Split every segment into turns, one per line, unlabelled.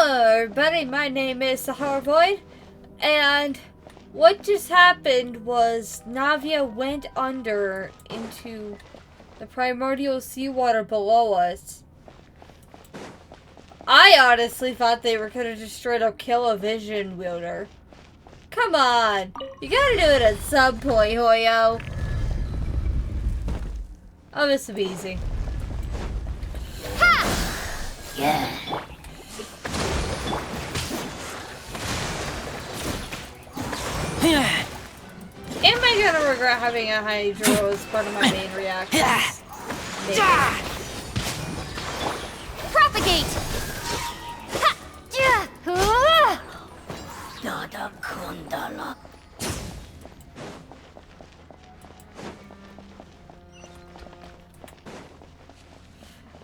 Hello, everybody. My name is Sahara Void, and what just happened was Navia went under into the primordial seawater below us. I honestly thought they were gonna just straight up kill a vision wielder. Come on, you gotta do it at some point, Hoyo. Oh, this will be easy. Ha! Yeah. Am I gonna regret having a hydro as part of my main reactions? Maybe.
Propagate!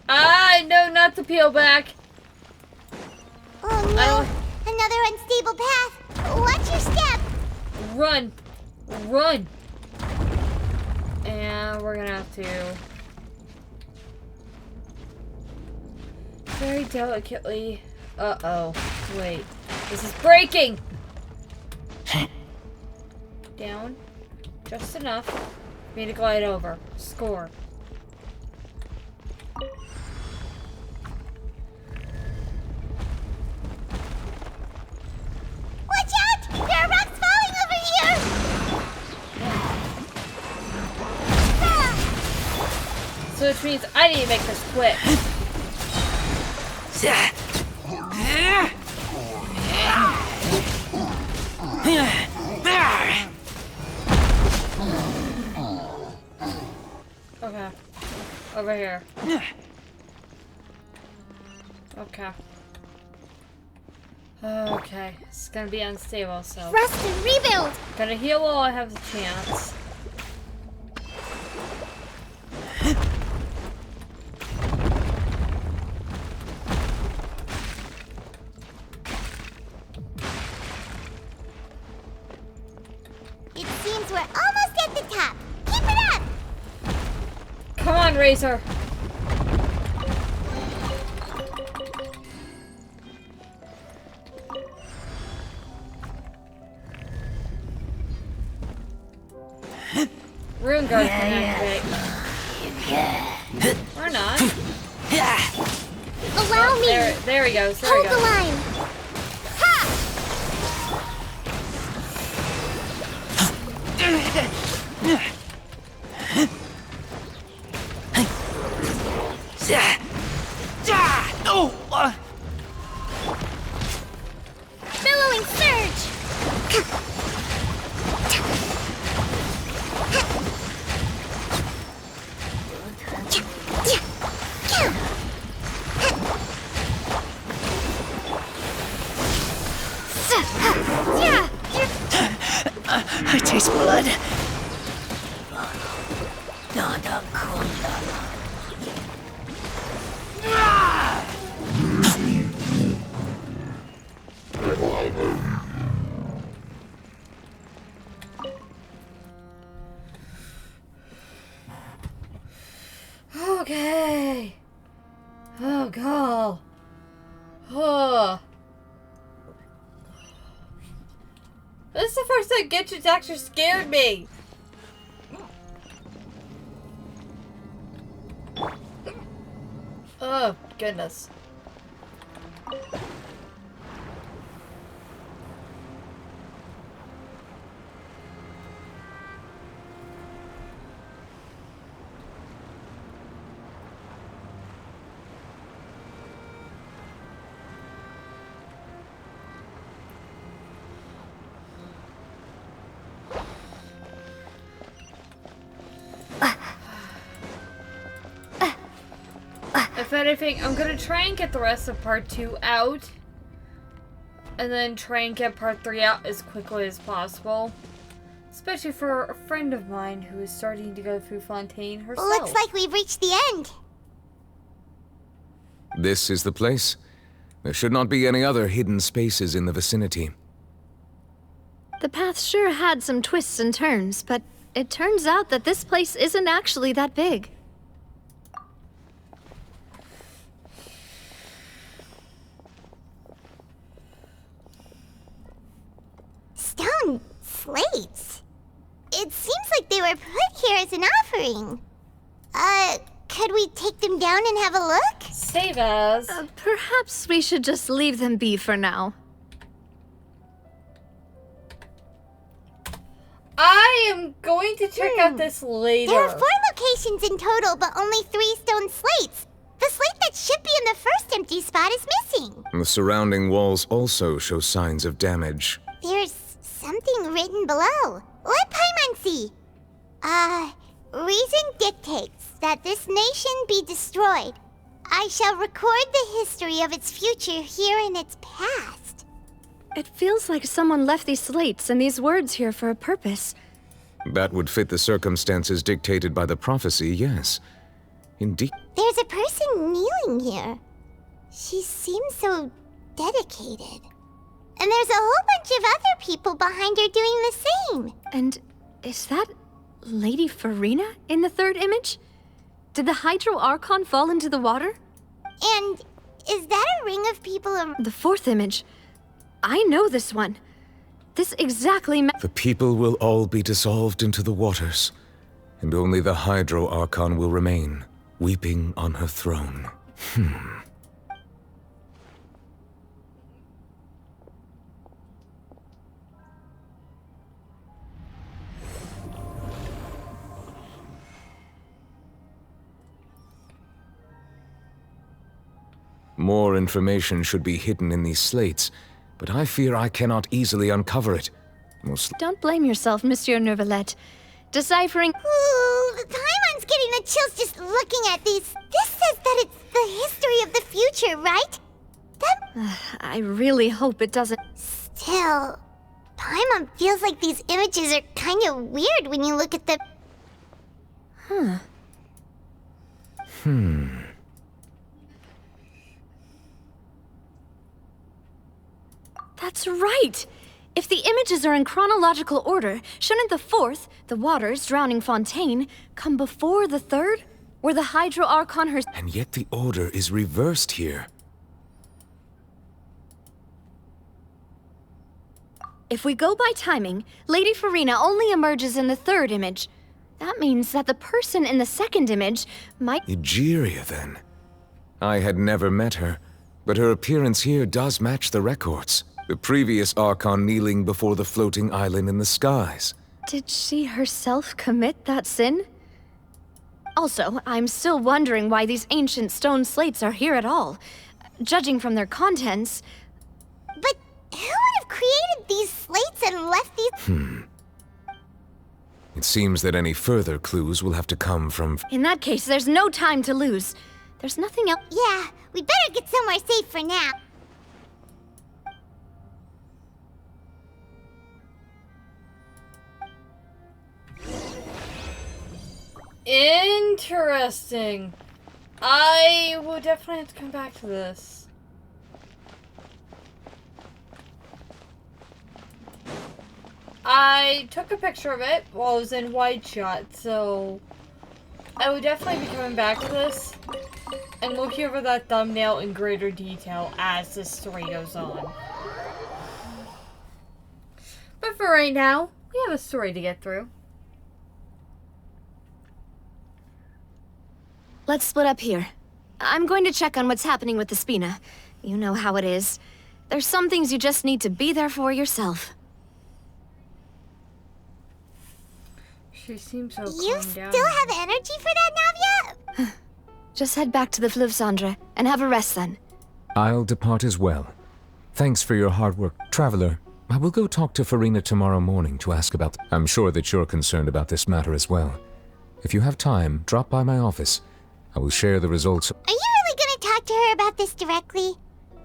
I know not to peel back.
Oh no! Another unstable path! Watch your step!
Run! Run! And we're gonna have to very delicately. Uh-oh. Wait. This is breaking! Down. Just enough for me to glide over. Score.
Watch out! There are rocks falling over here!
So which means I need to make this quick. Okay. Over here. Okay. Okay. It's gonna be unstable, so.
Rest and rebuild!
Gotta heal while I have the chance.
It seems we're almost at the top. Keep it up!
Come on, Razor. Rune guard can activate. Or not.
Allow me!
There he goes. There
Hold
he
the
goes.
line! Ha! Billowing surge!
I taste blood.
Okay. Oh god. Oh. This is the first time Gitchin's actually scared me. Oh goodness. If anything, I'm gonna try and get the rest of part 2 out. And then try and get part 3 out as quickly as possible. Especially for a friend of mine who is starting to go through Fontaine herself.
Looks like we've reached the end.
This is the place. There should not be any other hidden spaces in the vicinity.
The path sure had some twists and turns, but it turns out that this place isn't actually that big.
slates. It seems like they were put here as an offering. Could we take them down and have a look?
Save as.
Perhaps we should just leave them be for now.
I am going to check out this later.
There are 4 locations in total, but only 3 stone slates. The slate that should be in the first empty spot is missing.
The surrounding walls also show signs of damage.
There's something written below. Let Paimon see. Reason dictates that this nation be destroyed. I shall record the history of its future here in its past.
It feels like someone left these slates and these words here for a purpose.
That would fit the circumstances dictated by the prophecy, yes. Indeed.
There's a person kneeling here. She seems so dedicated. And there's a whole bunch of other people behind her doing the same.
And is that Lady Farina in the third image? Did the Hydro Archon fall into the water?
And is that a ring of people
The fourth image. I know this one. This exactly
The people will all be dissolved into the waters, and only the Hydro Archon will remain, weeping on her throne. More information should be hidden in these slates, but I fear I cannot easily uncover it.
Don't blame yourself, Monsieur Neuvillette. Deciphering...
Ooh, Paimon's getting the chills just looking at these. This says that it's the history of the future, right?
I really hope it doesn't...
Still, Paimon feels like these images are kind of weird when you look at the...
That's right! If the images are in chronological order, shouldn't the fourth, the waters drowning Fontaine, come before the third? Were the Hydro Archon her...
And yet the order is reversed here.
If we go by timing, Lady Farina only emerges in the third image. That means that the person in the second image might...
Egeria, then. I had never met her, but her appearance here does match the records. The previous Archon kneeling before the floating island in the skies.
Did she herself commit that sin? Also, I'm still wondering why these ancient stone slates are here at all. Judging from their contents...
But who would have created these slates and left these...
It seems that any further clues will have to come from...
In that case, there's no time to lose. There's nothing else...
Yeah, we better get somewhere safe for now.
Interesting. I will definitely have to come back to this. I took a picture of it while I was in wide shot, so I will definitely be coming back to this and looking over that thumbnail in greater detail as this story goes on. But for right now, we have a story to get through.
Let's split up here. I'm going to check on what's happening with the Spina. You know how it is. There's some things you just need to be there for yourself.
She seems so
You
calmed down.
still have energy for that, Navia?
Just head back to the Fleuve Cendre and have a rest then.
I'll depart as well. Thanks for your hard work. Traveler, I will go talk to Farina tomorrow morning to ask about... I'm sure that you're concerned about this matter as well. If you have time, drop by my office. I will share the results.
Are you really gonna talk to her about this directly?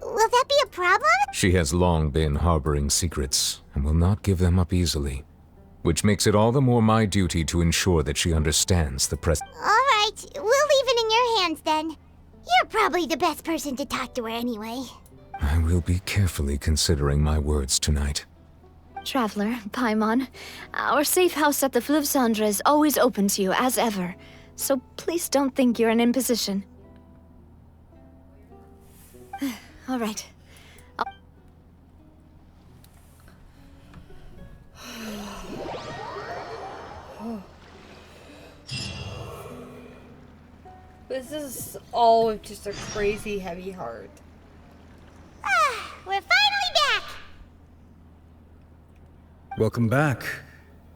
Will that be a problem?
She has long been harboring secrets and will not give them up easily, which makes it all the more my duty to ensure that she understands the
Alright, we'll leave it in your hands then. You're probably the best person to talk to her anyway.
I will be carefully considering my words tonight.
Traveler, Paimon, our safe house at the Fleuve Cendre is always open to you as ever. So please don't think you're an imposition. All right.
This is all with just a crazy heavy heart.
We're finally back!
Welcome back.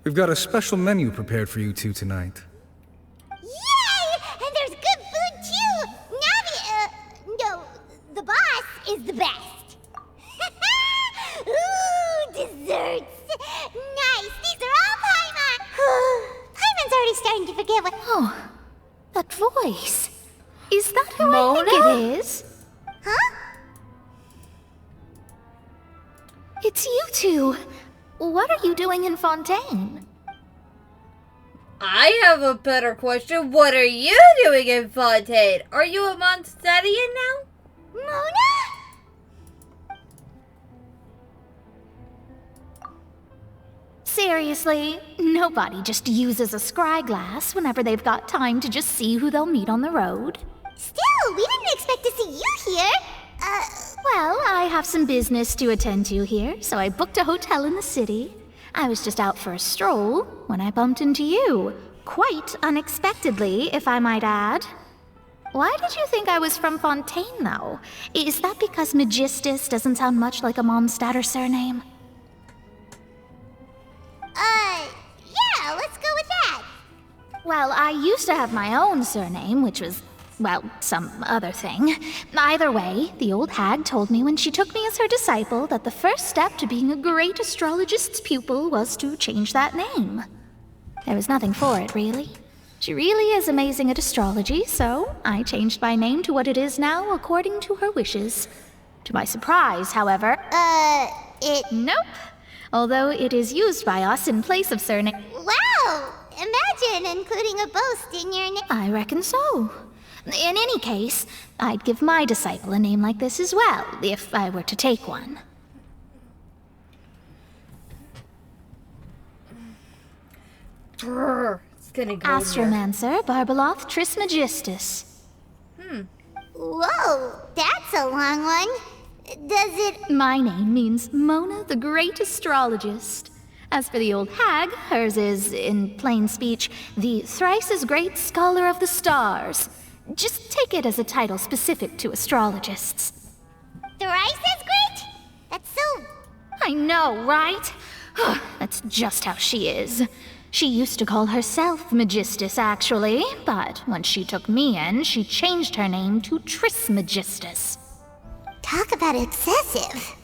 We've got a special menu prepared for you two tonight.
Yay! And there's good food too! No, the boss is the best. Ooh, desserts! Nice! These are all Paimon! Paimon's already starting to forget what...
Oh, that voice. Is that who
Mona?
I think it is?
Huh?
It's you two. What are you doing in Fontaine?
I have a better question. What are you doing in Fontaine? Are you a Mondstadian now?
Mona?
Seriously, nobody just uses a scry glass whenever they've got time to just see who they'll meet on the road.
Still, we didn't expect to see you here.
Well, I have some business to attend to here, so I booked a hotel in the city. I was just out for a stroll when I bumped into you. Quite unexpectedly, if I might add. Why did you think I was from Fontaine, though? Is that because Magistus doesn't sound much like a Mondstader surname?
Yeah, let's go with that.
Well, I used to have my own surname, which was, well, some other thing. Either way, the old hag told me when she took me as her disciple that the first step to being a great astrologist's pupil was to change that name. There was nothing for it, really. She really is amazing at astrology, so I changed my name to what it is now according to her wishes. To my surprise, however... Nope. Although it is used by us in place of surname...
Wow! Imagine including a boast in your name.
I reckon so. In any case, I'd give my disciple a name like this as well, if I were to take one.
Brr, it's gonna go here.
Astromancer Barbeloth Trismegistus.
Whoa, that's a long one. Does it...
My name means Mona the Great Astrologist. As for the old hag, hers is, in plain speech, the thrice as great Scholar of the Stars. Just take it as a title specific to astrologists.
thrice as great? That's so...
I know, right? That's just how she is. She used to call herself Magistus, actually, but when she took me in, she changed her name to Trismegistus.
Talk about excessive.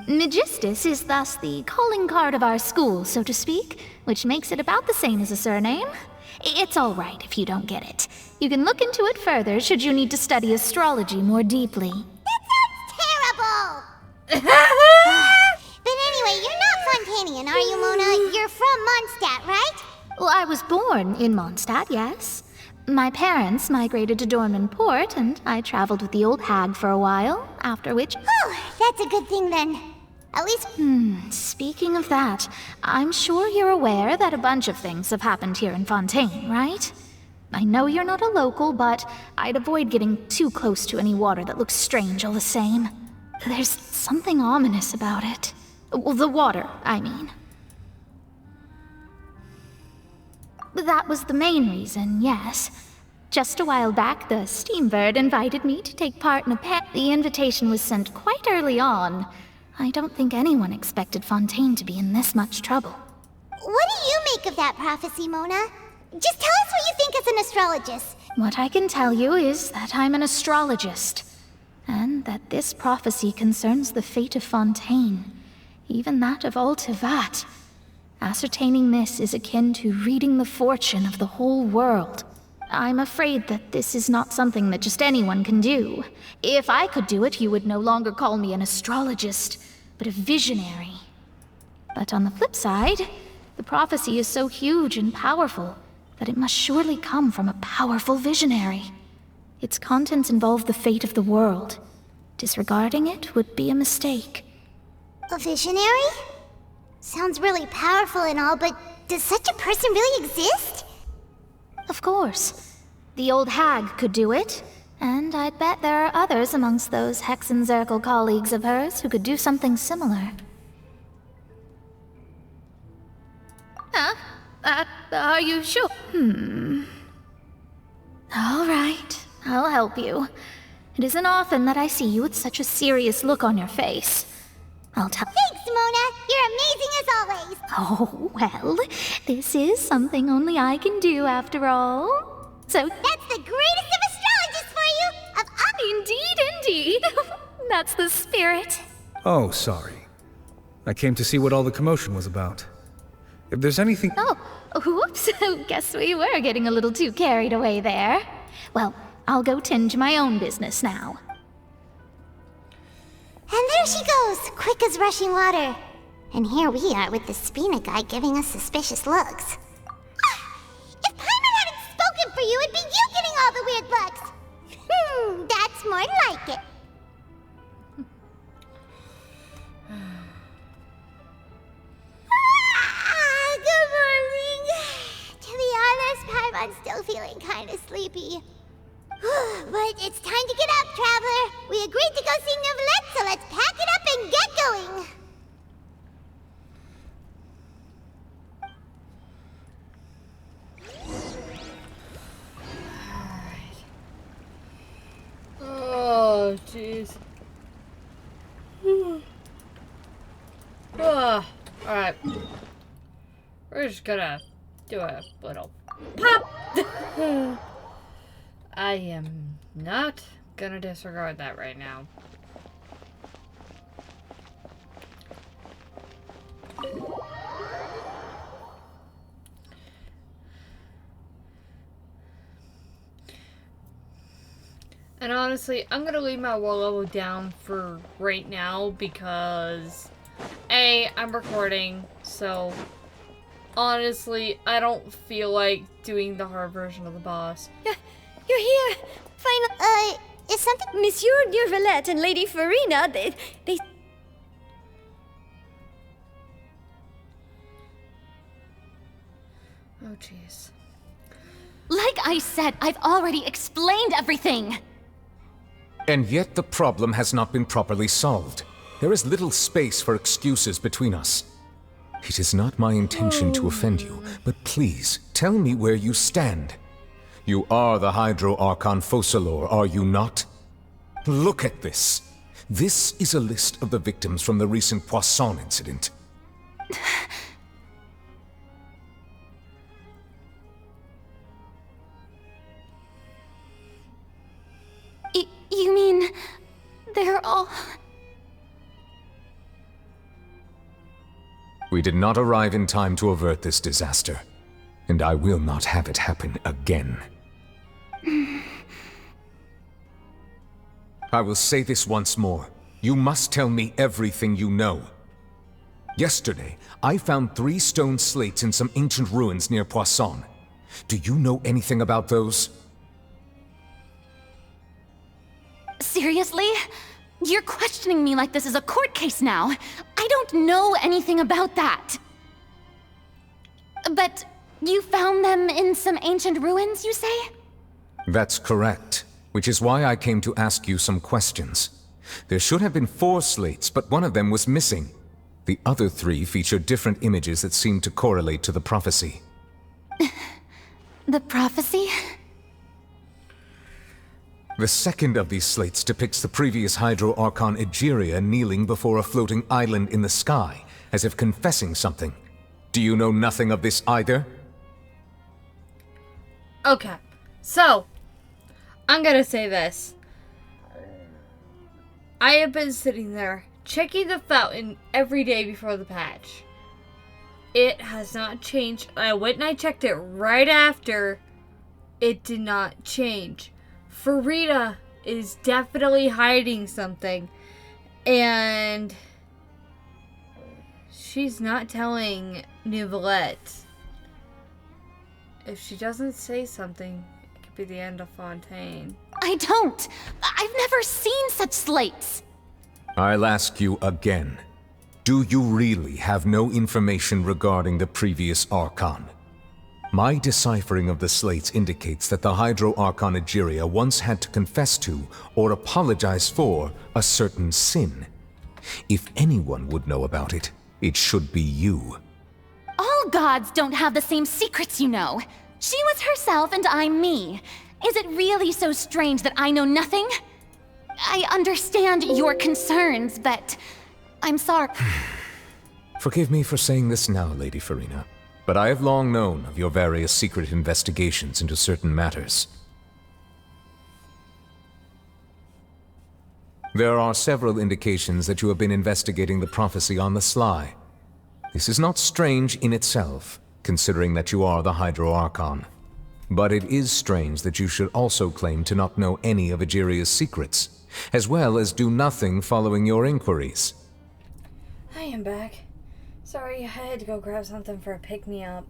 Magistus is thus the calling card of our school, so to speak, which makes it about the same as a surname. It's all right if you don't get it. You can look into it further should you need to study astrology more deeply.
That sounds terrible! But anyway, you're not Fontainian, are you, Mona? You're from Mondstadt, right?
Well, I was born in Mondstadt, yes. My parents migrated to Dorman Port, and I traveled with the old hag for a while, after which...
Oh, that's a good thing then. At least...
Speaking of that, I'm sure you're aware that a bunch of things have happened here in Fontaine, right? I know you're not a local, but I'd avoid getting too close to any water that looks strange all the same. There's something ominous about it. Well, the water, I mean. That was the main reason, yes. Just a while back, the Steambird invited me to take part in a The invitation was sent quite early on. I don't think anyone expected Fontaine to be in this much trouble.
What do you make of that prophecy, Mona? Just tell us what you think as an astrologist.
What I can tell you is that I'm an astrologist, and that this prophecy concerns the fate of Fontaine, even that of all Tevat. Ascertaining this is akin to reading the fortune of the whole world. I'm afraid that this is not something that just anyone can do. If I could do it, you would no longer call me an astrologist, but a visionary. But on the flip side, the prophecy is so huge and powerful that it must surely come from a powerful visionary. Its contents involve the fate of the world. Disregarding it would be a mistake.
A visionary? Sounds really powerful and all, but does such a person really exist?
Of course. The old hag could do it, and I'd bet there are others amongst those Hexenzirkel colleagues of hers who could do something similar. Are you sure?
All right, I'll help you. It isn't often that I see you with such a serious look on your face. I'll tell.
Thanks, Mona. You're amazing as always.
Oh, well, this is something only I can do after all. So.
That's the greatest of astrologists for you! Of all.
Indeed. That's the spirit.
Oh, sorry. I came to see what all the commotion was about. If there's anything...
Oh, whoops. Guess we were getting a little too carried away there. Well, I'll go tend to my own business now.
And there she goes, quick as rushing water. And here we are with the Spina guy giving us suspicious looks. If Paimon hadn't spoken for you, it'd be you getting all the weird looks. That's more like it. Good morning. To be honest, Paimon's still feeling kind of sleepy. But it's time to get up, Traveler. We agreed to go see Nouvellette, so let's pack it up and get going.
Oh, jeez. Alright. We're just gonna do a little pop. I am not gonna disregard that right now. And honestly, I'm gonna leave my wall level down for right now because A, I'm recording, so honestly, I don't feel like doing the hard version of the boss.
Yeah, you're here. Finally.
Is something...
Monsieur Nouvellette and Lady Farina, they...
Oh, jeez.
Like I said, I've already explained everything.
And yet the problem has not been properly solved. There is little space for excuses between us. It is not my intention to offend you, but please, tell me where you stand. You are the Hydro Archon Focalor, are you not? Look at this. This is a list of the victims from the recent Poisson incident.
You mean... they're all...
We did not arrive in time to avert this disaster, and I will not have it happen again. I will say this once more. You must tell me everything you know. Yesterday, I found 3 stone slates in some ancient ruins near Poisson. Do you know anything about those?
Seriously? You're questioning me like this is a court case now. I don't know anything about that. But you found them in some ancient ruins, you say?
That's correct, which is why I came to ask you some questions. There should have been 4 slates, but one of them was missing. The other 3 featured different images that seemed to correlate to the prophecy.
The prophecy?
The second of these slates depicts the previous Hydro Archon Egeria kneeling before a floating island in the sky, as if confessing something. Do you know nothing of this either?
Okay, so I'm gonna say this. I have been sitting there checking the fountain every day before the patch. It has not changed. I went and I checked it right after. It did not change. Farina is definitely hiding something, and she's not telling Nouvellette. If she doesn't say something, it could be the end of Fontaine.
I don't. I've never seen such slates.
I'll ask you again. Do you really have no information regarding the previous Archon? My deciphering of the slates indicates that the Hydro Archon Egeria once had to confess to, or apologize for, a certain sin. If anyone would know about it, it should be you.
All gods don't have the same secrets, you know. She was herself and I'm me. Is it really so strange that I know nothing? I understand your concerns, but I'm sorry.
Forgive me for saying this now, Lady Farina, but I have long known of your various secret investigations into certain matters. There are several indications that you have been investigating the prophecy on the sly. This is not strange in itself, considering that you are the Hydro Archon. But it is strange that you should also claim to not know any of Egeria's secrets, as well as do nothing following your inquiries.
I am back. Sorry, I had to go grab something for a pick-me-up.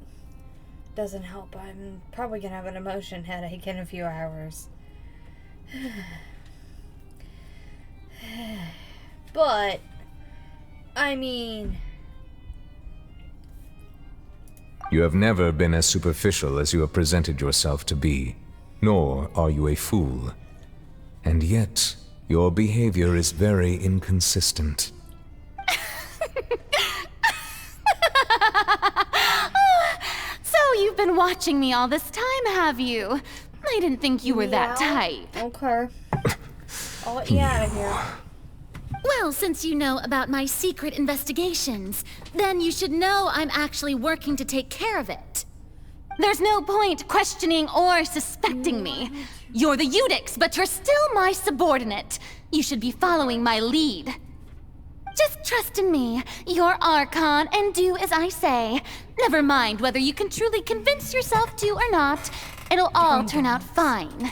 Doesn't help. I'm probably gonna have an emotion headache in a few hours. But, I mean...
You have never been as superficial as you have presented yourself to be, nor are you a fool. And yet, your behavior is very inconsistent.
So you've been watching me all this time, have you? I didn't think you were that type.
Okay. I'll let you out of here.
Well, since you know about my secret investigations, then you should know I'm actually working to take care of it. There's no point questioning or suspecting me. You're the Eudix, but you're still my subordinate. You should be following my lead. Just trust in me, you're Archon, and do as I say. Never mind whether you can truly convince yourself to or not. It'll all turn out fine.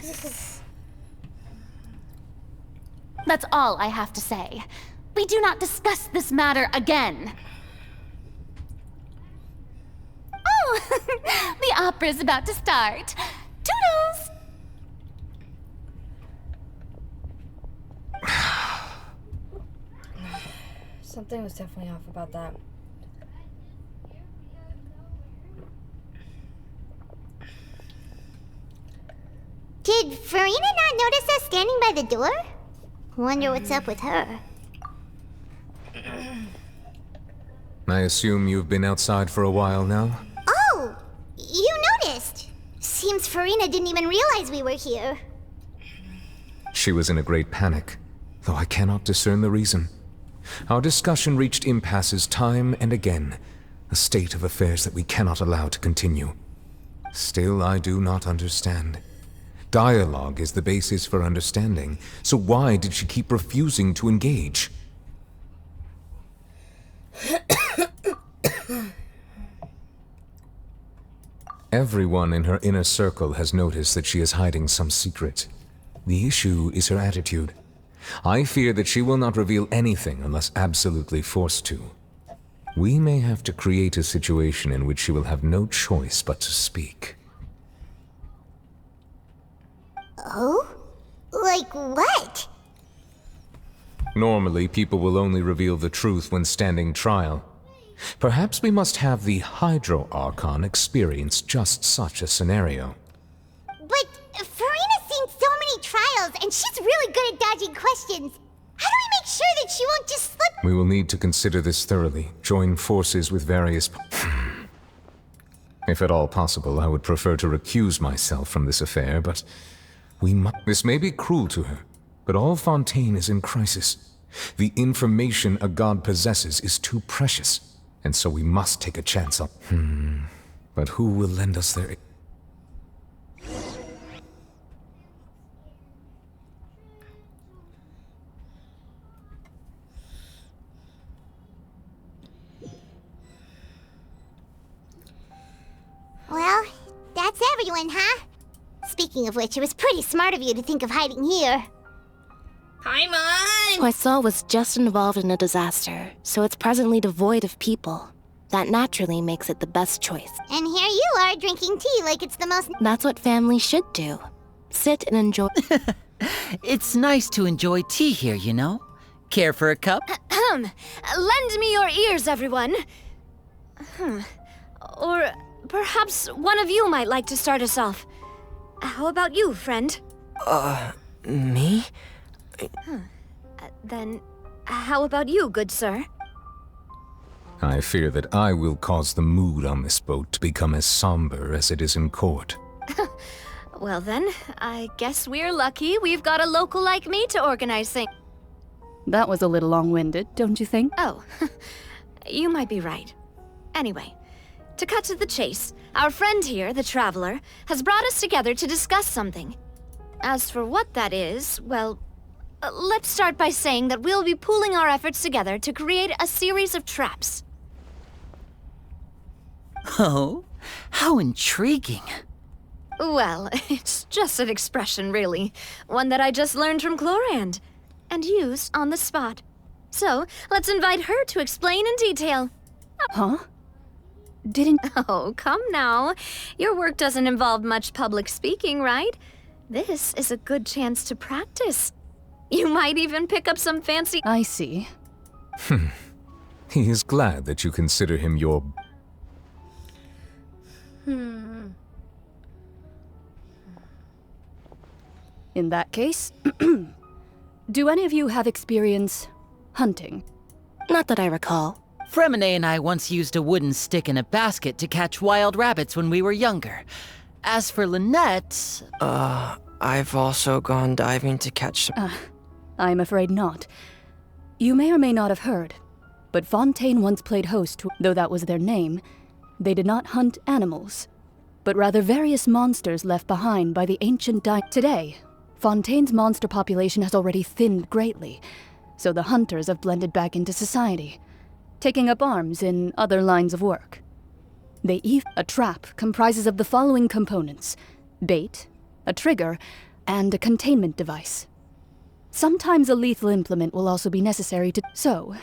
That's all I have to say. We do not discuss this matter again. Oh, the opera's about to start. Toodles!
Something was definitely off about that.
Did Farina not notice us standing by the door? Wonder what's up with her.
I assume you've been outside for a while now?
Oh! You noticed! Seems Farina didn't even realize we were here.
She was in a great panic, though I cannot discern the reason. Our discussion reached impasses time and again, a state of affairs that we cannot allow to continue. Still, I do not understand. Dialogue is the basis for understanding, so why did she keep refusing to engage? Everyone in her inner circle has noticed that she is hiding some secret. The issue is her attitude. I fear that she will not reveal anything unless absolutely forced to. We may have to create a situation in which she will have no choice but to speak.
Oh? Like what?
Normally, people will only reveal the truth when standing trial. Perhaps we must have the Hydro Archon experience just such a scenario.
But Farina's seen so many trials, and she's really good at dodging questions. How do we make sure that she won't just slip?
We will need to consider this thoroughly, join forces with various... If at all possible, I would prefer to recuse myself from this affair, but this may be cruel to her, but all Fontaine is in crisis. The information a god possesses is too precious, and so we must take a chance on... But who will lend us their...
Well, that's everyone, huh? Speaking of which, it was pretty smart of you to think of hiding here.
Paimon!
Poisson was just involved in a disaster, so it's presently devoid of people. That naturally makes it the best choice.
And here you are drinking tea like it's the most...
That's what family should do. Sit and enjoy.
It's nice to enjoy tea here, you know? Care for a cup?
Lend me your ears, everyone. Or perhaps one of you might like to start us off. How about you, friend?
Me?
Then, how about you, good sir?
I fear that I will cause the mood on this boat to become as somber as it is in court.
Well then, I guess we're lucky we've got a local like me to organize things.
That was a little long-winded, don't you think?
Oh, you might be right. Anyway, to cut to the chase, our friend here, the Traveler, has brought us together to discuss something. As for what that is, well, let's start by saying that we'll be pooling our efforts together to create a series of traps.
Oh, how intriguing.
Well, it's just an expression, really. One that I just learned from Chlorand, and used on the spot. So, let's invite her to explain in detail.
Huh? Didn't...
Oh, come now. Your work doesn't involve much public speaking, right? This is a good chance to practice. You might even pick up some fancy...
I see.
He is glad that you consider him your...
In that case, do any of you have experience hunting?
Not that I recall.
Fremine and I once used a wooden stick in a basket to catch wild rabbits when we were younger. As for Lynette...
I've also gone diving to catch some...
I'm afraid not. You may or may not have heard, but Fontaine once played host to, though that was their name, they did not hunt animals, but rather various monsters left behind by the ancient Today, Fontaine's monster population has already thinned greatly, so the hunters have blended back into society, taking up arms in other lines of work. A trap comprises of the following components: bait, a trigger, and a containment device. Sometimes a lethal implement will also be necessary to... So,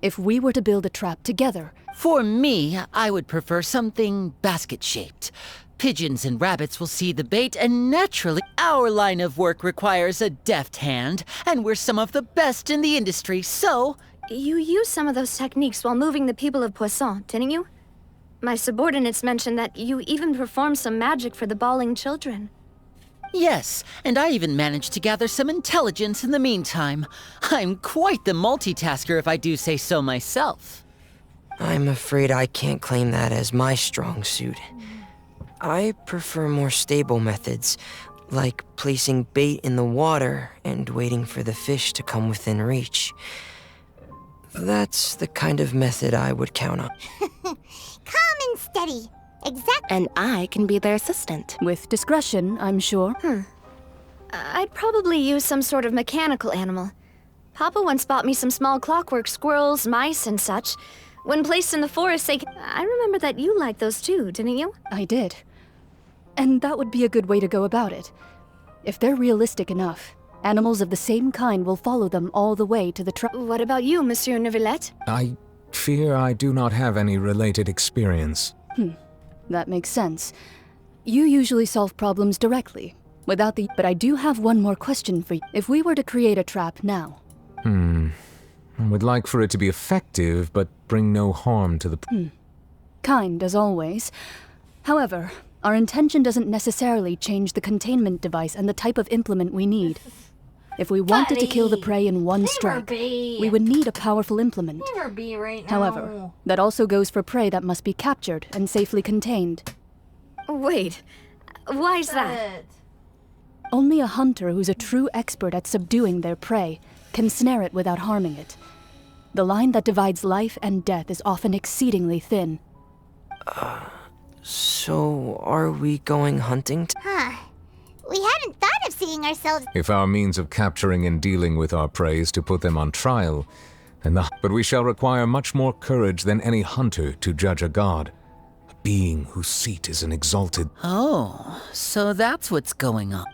if we were to build a trap together...
For me, I would prefer something basket-shaped. Pigeons and rabbits will see the bait, and naturally, our line of work requires a deft hand, and we're some of the best in the industry, so...
You used some of those techniques while moving the people of Poisson, didn't you? My subordinates mentioned that you even performed some magic for the bawling children.
Yes, and I even managed to gather some intelligence in the meantime. I'm quite the multitasker if I do say so myself.
I'm afraid I can't claim that as my strong suit. I prefer more stable methods, like placing bait in the water and waiting for the fish to come within reach. That's the kind of method I would count on.
Calm and steady. Exactly.
And I can be their assistant.
With discretion, I'm sure.
I'd probably use some sort of mechanical animal. Papa once bought me some small clockwork squirrels, mice, and such. When placed in the forest, I remember that you liked those too, didn't you?
I did. And that would be a good way to go about it. If they're realistic enough, animals of the same kind will follow them all the way to the trap.
What about you, Monsieur Neuvillette?
I fear I do not have any related experience.
That makes sense. You usually solve problems directly, without the... But I do have one more question for you. If we were to create a trap now...
I would like for it to be effective, but bring no harm to the...
Kind, as always. However, our intention doesn't necessarily change the containment device and the type of implement we need. If we wanted to kill the prey in one strike, we would need a powerful implement. However, that also goes for prey that must be captured and safely contained.
Wait, why's that?
Only a hunter who's a true expert at subduing their prey can snare it without harming it. The line that divides life and death is often exceedingly thin.
So are we going hunting?
We hadn't thought of seeing ourselves...
If our means of capturing and dealing with our prey is to put them on trial, but we shall require much more courage than any hunter to judge a god, a being whose seat is an exalted...
Oh, so that's what's going on.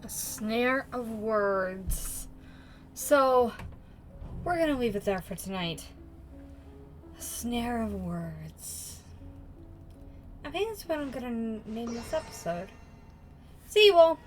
Snare of words. So, we're gonna leave it there for tonight. A snare of words. I think that's what I'm gonna name this episode. See you all.